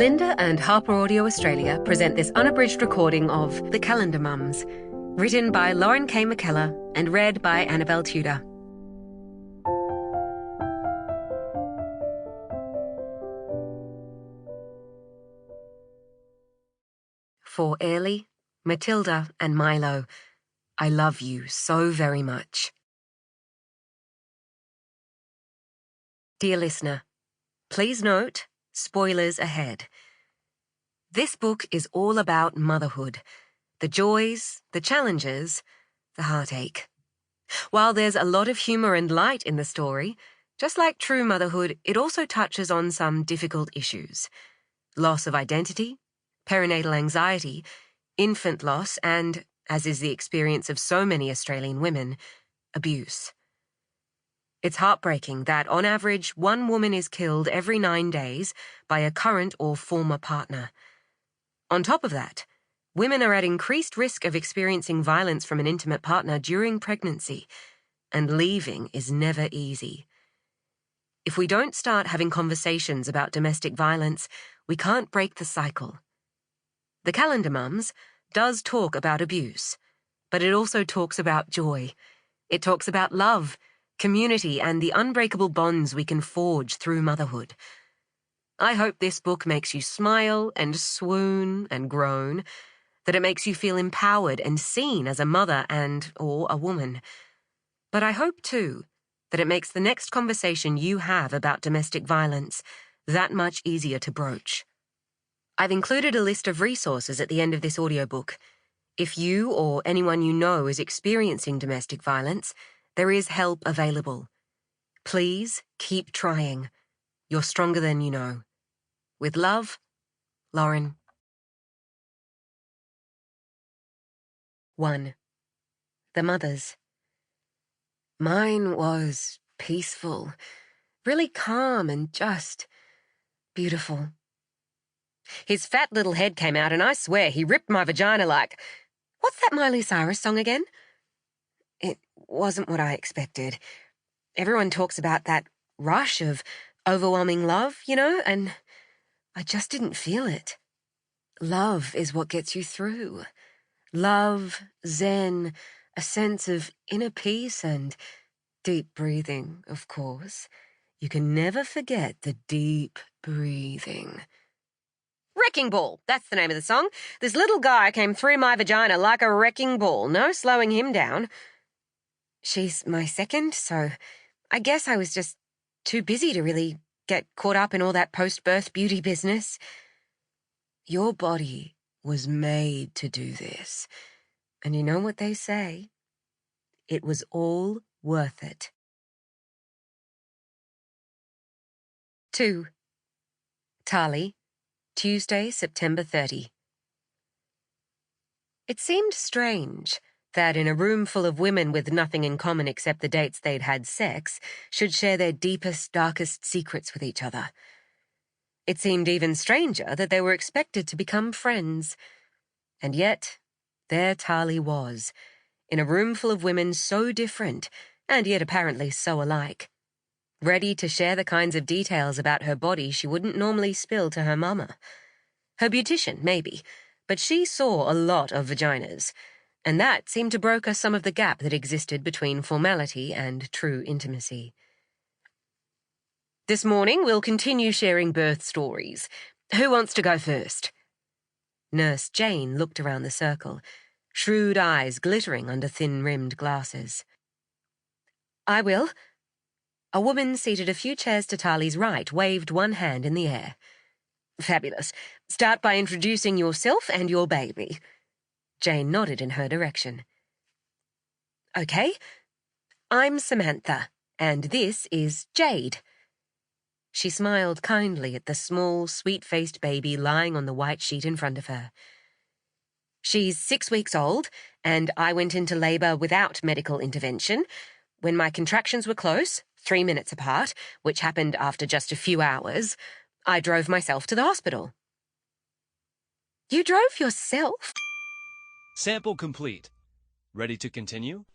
Linda and HarperAudio Australia present this unabridged recording of The Calendar Mums, written by Lauren K. McKellar and read by Annabelle Tudor. For Airlie, Matilda and Milo, I love you so very much. Dear listener, please note, spoilers ahead. This book is all about motherhood, the joys, the challenges, the heartache. While there's a lot of humour and light in the story, just like true motherhood, it also touches on some difficult issues. Loss of identity, perinatal anxiety, infant loss, and, as is the experience of so many Australian women, abuse. It's heartbreaking that, on average, one woman is killed every 9 days by a current or former partner. On top of that, women are at increased risk of experiencing violence from an intimate partner during pregnancy, and leaving is never easy. If we don't start having conversations about domestic violence, we can't break the cycle. The Calendar Mums does talk about abuse, but it also talks about joy. It talks about love, community, and the unbreakable bonds we can forge through motherhood. I hope this book makes you smile and swoon and groan, that it makes you feel empowered and seen as a mother or a woman. But I hope, too, that it makes the next conversation you have about domestic violence that much easier to broach. I've included a list of resources at the end of this audiobook. If you or anyone you know is experiencing domestic violence, there is help available. Please keep trying. You're stronger than you know. With love, Lauren. 1. The mothers. Mine was peaceful, really calm and just beautiful. His fat little head came out and I swear he ripped my vagina like, what's that Miley Cyrus song again? It wasn't what I expected. Everyone talks about that rush of overwhelming love, and I just didn't feel it. Love is what gets you through. Love, zen, a sense of inner peace and deep breathing, of course. You can never forget the deep breathing. Wrecking Ball, that's the name of the song. This little guy came through my vagina like a wrecking ball, no slowing him down. She's my second, so I guess I was just too busy to really get caught up in all that post-birth beauty business. Your body was made to do this. And you know what they say? It was all worth it. 2. Tahlie, Tuesday, September 30. It seemed strange that in a room full of women with nothing in common except the dates they'd had sex, should share their deepest, darkest secrets with each other. It seemed even stranger that they were expected to become friends. And yet, there Tahlie was, in a room full of women so different, and yet apparently so alike, ready to share the kinds of details about her body she wouldn't normally spill to her mama. Her beautician, maybe, but she saw a lot of vaginas, and that seemed to broker some of the gap that existed between formality and true intimacy. This morning, we'll continue sharing birth stories. Who wants to go first? Nurse Jane looked around the circle, shrewd eyes glittering under thin-rimmed glasses. I will. A woman seated a few chairs to Tahlie's right waved one hand in the air. Fabulous. Start by introducing yourself and your baby. Jane nodded in her direction. Okay. I'm Samantha, and this is Jade. She smiled kindly at the small, sweet-faced baby lying on the white sheet in front of her. She's 6 weeks old, and I went into labour without medical intervention. When my contractions were close, 3 minutes apart, which happened after just a few hours, I drove myself to the hospital. You drove yourself? Sample complete. Ready to continue?